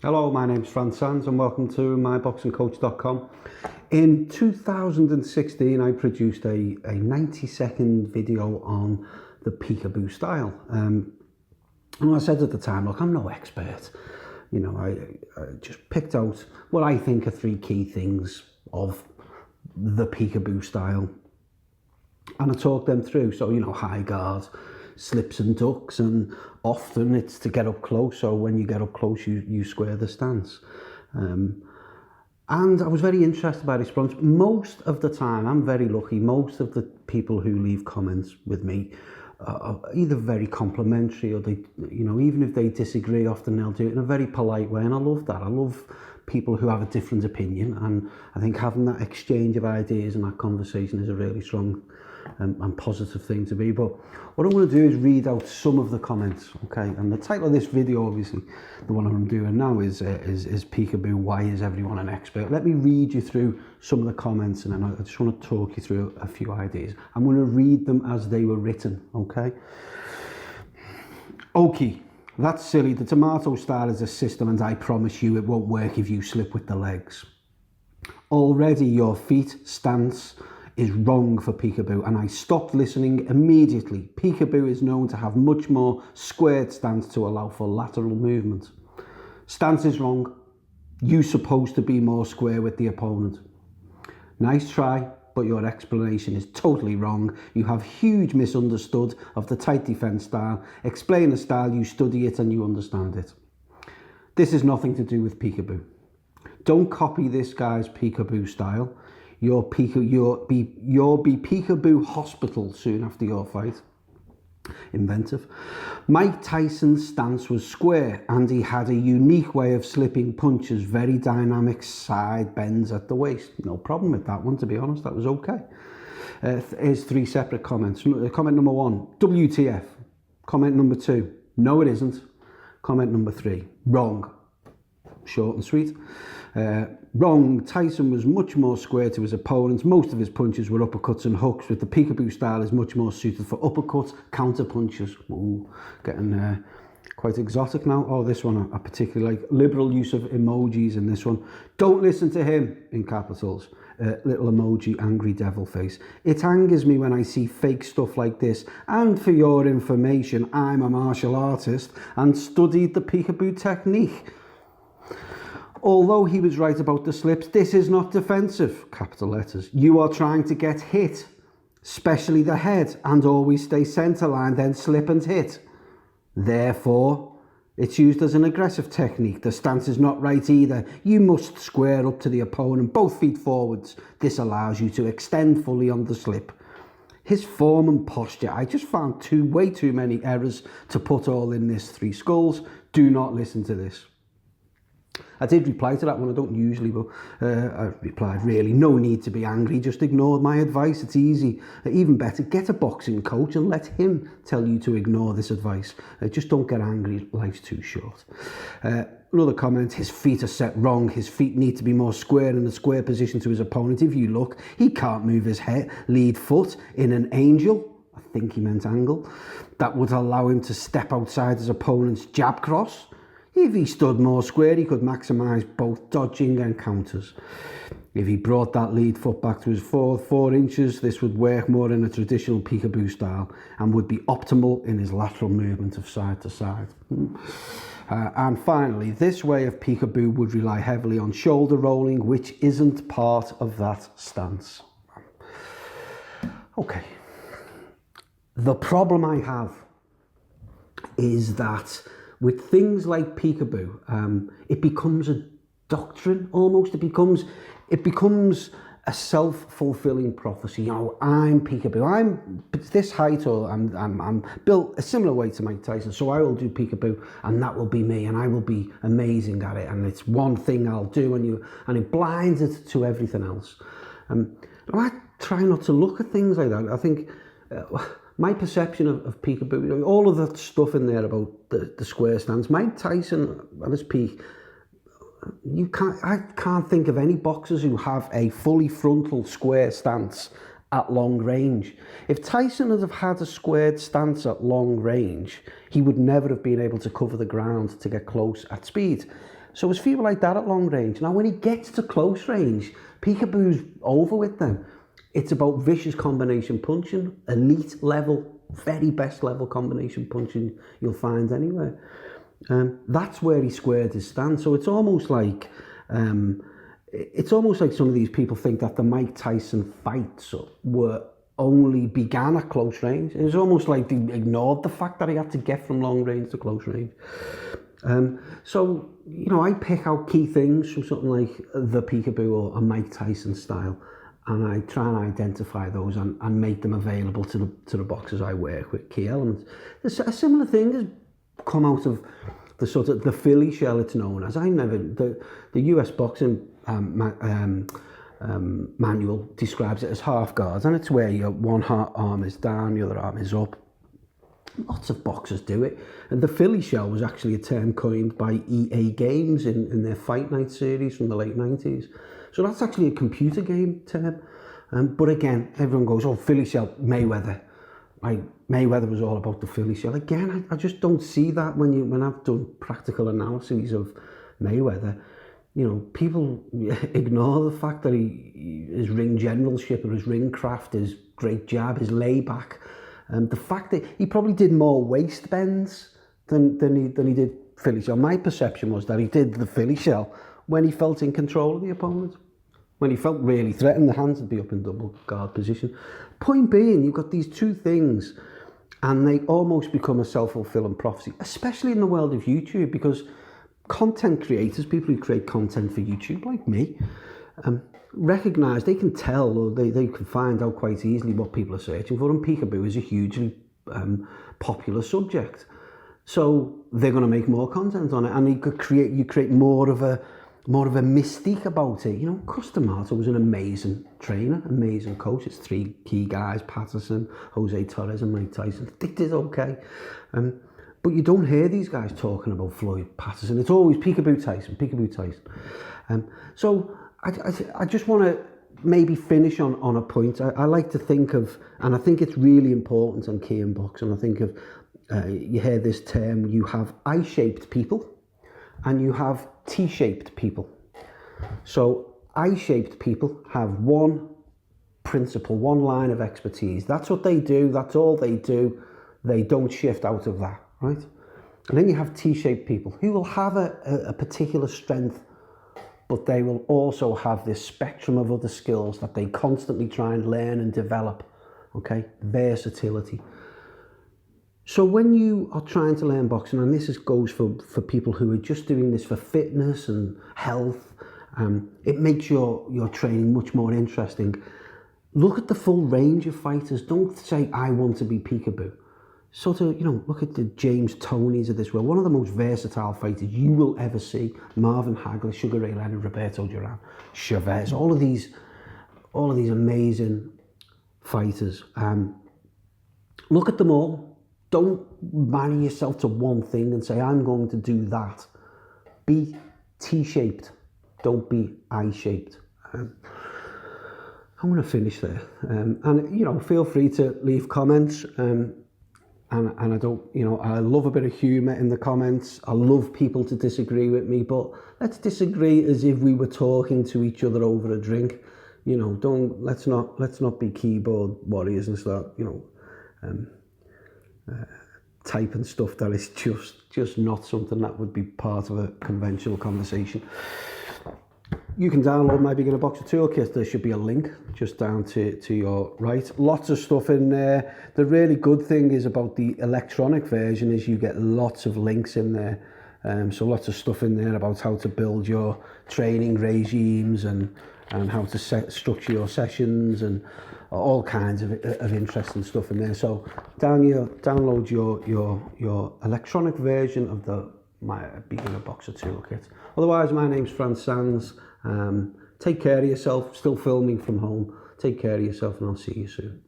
Hello, my name's Fran Sands and welcome to myboxingcoach.com. In 2016, I produced a 90-second video on the peekaboo style. And I said at the time, look, I'm no expert. You know, I just picked out what I think are three key things of the peekaboo style. And I talked them through. So, you know, high guard, slips and ducks, and often it's to get up close, so when you get up close you square the stance. And I was very interested by response. Most of the time, I'm very lucky, most of the people who leave comments with me are either very complimentary or they, you know, even if they disagree, often they'll do it in a very polite way, and I love that. I love people who have a different opinion, and I think having that exchange of ideas and that conversation is a really strong and positive thing to be. But what I want to do is read out some of the comments, okay? And the title of this video, obviously, the one I'm doing now is Peekaboo, why is everyone an expert? Let me read you through some of the comments, and then I just want to talk you through a few ideas. I'm going to read them as they were written, okay? Okay, that's silly. The D'Amato style is a system, and I promise you it won't work if you slip with the legs. Already your feet stance is wrong for peekaboo, and I stopped listening immediately. Peekaboo is known to have much more squared stance to allow for lateral movement. Stance is wrong. You're supposed to be more square with the opponent. Nice try, but your explanation is totally wrong. You have huge misunderstood of the tight defense style. Explain the style, you study it and you understand it. This is nothing to do with peekaboo. Don't copy this guy's peekaboo style. You'll be peekaboo hospital soon after your fight. Inventive. Mike Tyson's stance was square, and he had a unique way of slipping punches, very dynamic side bends at the waist. No problem with that one, to be honest, that was okay. Here's three separate comments. Comment number one, WTF. Comment number two, no it isn't. Comment number three, wrong. Short and sweet. Wrong. Tyson was much more square to his opponents. Most of his punches were uppercuts and hooks, with the peekaboo style is much more suited for uppercuts, counter punches. Ooh, getting quite exotic now. Oh, this one I particularly like. Liberal use of emojis in this one. Don't listen to him, in capitals. Little emoji, angry devil face. It angers me when I see fake stuff like this. And for your information, I'm a martial artist and studied the peekaboo technique. Although he was right about the slips, this is not defensive, capital letters. You are trying to get hit, especially the head, and always stay centre line, then slip and hit. Therefore, it's used as an aggressive technique. The stance is not right either. You must square up to the opponent, both feet forwards. This allows you to extend fully on the slip. His form and posture, I just found way too many errors to put all in this three skulls. Do not listen to this. I did reply to that one, I don't usually, but I replied, really, no need to be angry, just ignore my advice, it's easy. Even better, get a boxing coach and let him tell you to ignore this advice. Just don't get angry, life's too short. Another comment, his feet are set wrong, his feet need to be more square in the square position to his opponent. If you look, he can't move his lead foot in an angel, I think he meant angle, that would allow him to step outside his opponent's jab cross. If he stood more square, he could maximise both dodging and counters. If he brought that lead foot back to his 4 inches, this would work more in a traditional peekaboo style and would be optimal in his lateral movement of side to side. And finally, this way of peekaboo would rely heavily on shoulder rolling, which isn't part of that stance. Okay. The problem I have is that with things like peekaboo, it becomes a doctrine almost. It becomes a self-fulfilling prophecy. You know, I'm peekaboo. I'm this height, or I'm built a similar way to Mike Tyson, so I will do peekaboo, and that will be me, and I will be amazing at it. And it's one thing I'll do, and it blinds it to everything else. I try not to look at things like that. I think. My perception of peekaboo, all of that stuff in there about the square stance, Mike Tyson at his peak, I can't think of any boxers who have a fully frontal square stance at long range. If Tyson had have had a squared stance at long range, he would never have been able to cover the ground to get close at speed. So it's people like that at long range. Now, when he gets to close range, peekaboo's over with them. It's about vicious combination punching, elite level, very best level combination punching you'll find anywhere. That's where he squared his stance. So it's almost like some of these people think that the Mike Tyson fights began at close range. It was almost like they ignored the fact that he had to get from long range to close range. So, I pick out key things from something like the peekaboo or a Mike Tyson style, and I try and identify those and make them available to the boxers I work with, key elements. A similar thing has come out of the sort of the Philly shell, it's known as. The US boxing manual describes it as half guards, and it's where your one arm is down, the other arm is up. Lots of boxers do it, and the Philly shell was actually a term coined by EA Games in their Fight Night series from the late 90s. So that's actually a computer game term. But again, everyone goes, oh, Philly shell, Mayweather. Mayweather was all about the Philly shell. Again, I just don't see that when I've done practical analyses of Mayweather. People ignore the fact that his ring generalship or his ring craft, his great jab, his layback, the fact that he probably did more waist bends than he did Philly shell. My perception was that he did the Philly shell when he felt in control of the opponent. When he felt really threatened, the hands would be up in double guard position. Point being, you've got these two things, and they almost become a self-fulfilling prophecy, especially in the world of YouTube, because content creators, people who create content for YouTube, like me, recognise, they can tell, or they can find out quite easily what people are searching for, and peekaboo is a hugely popular subject. So they're going to make more content on it, and you create more of a mystique about it. Cus D'Amato was an amazing trainer, amazing coach. It's three key guys: Patterson, Jose Torres, and Mike Tyson. They did okay. But you don't hear these guys talking about Floyd Patterson. It's always peekaboo Tyson. So I just want to maybe finish on a point. I like to think of, and I think it's really important on key in boxing. I think of, you hear this term, you have I-shaped people and you have T-shaped people. So I-shaped people have one principle, one line of expertise. That's what they do. That's all they do. They don't shift out of that, right? And then you have T-shaped people who will have a particular strength, but they will also have this spectrum of other skills that they constantly try and learn and develop, okay? Versatility. So when you are trying to learn boxing, and this goes for people who are just doing this for fitness and health, it makes your training much more interesting. Look at the full range of fighters. Don't say, I want to be peekaboo. Sort of, look at the James Tonys of this world. One of the most versatile fighters you will ever see. Marvin Hagler, Sugar Ray Leonard, Roberto Duran, Chavez, all of these amazing fighters. Look at them all. Don't marry yourself to one thing and say, I'm going to do that. Be T-shaped. Don't be I-shaped. I'm going to finish there. And, feel free to leave comments. And I don't, I love a bit of humour in the comments. I love people to disagree with me, but let's disagree as if we were talking to each other over a drink. Let's not be keyboard warriors and start, typing stuff that is just not something that would be part of a conventional conversation. You can download my Beginner Boxer Toolkit. There should be a link just down to your right. Lots of stuff in there. The really good thing is about the electronic version is you get lots of links in there. So lots of stuff in there about how to build your training regimes and how to structure your sessions and all kinds of interesting stuff in there. So download your electronic version of my Beginner Boxer Toolkit. Otherwise, my name's Franz Sands. Take care of yourself. Still filming from home. Take care of yourself, and I'll see you soon.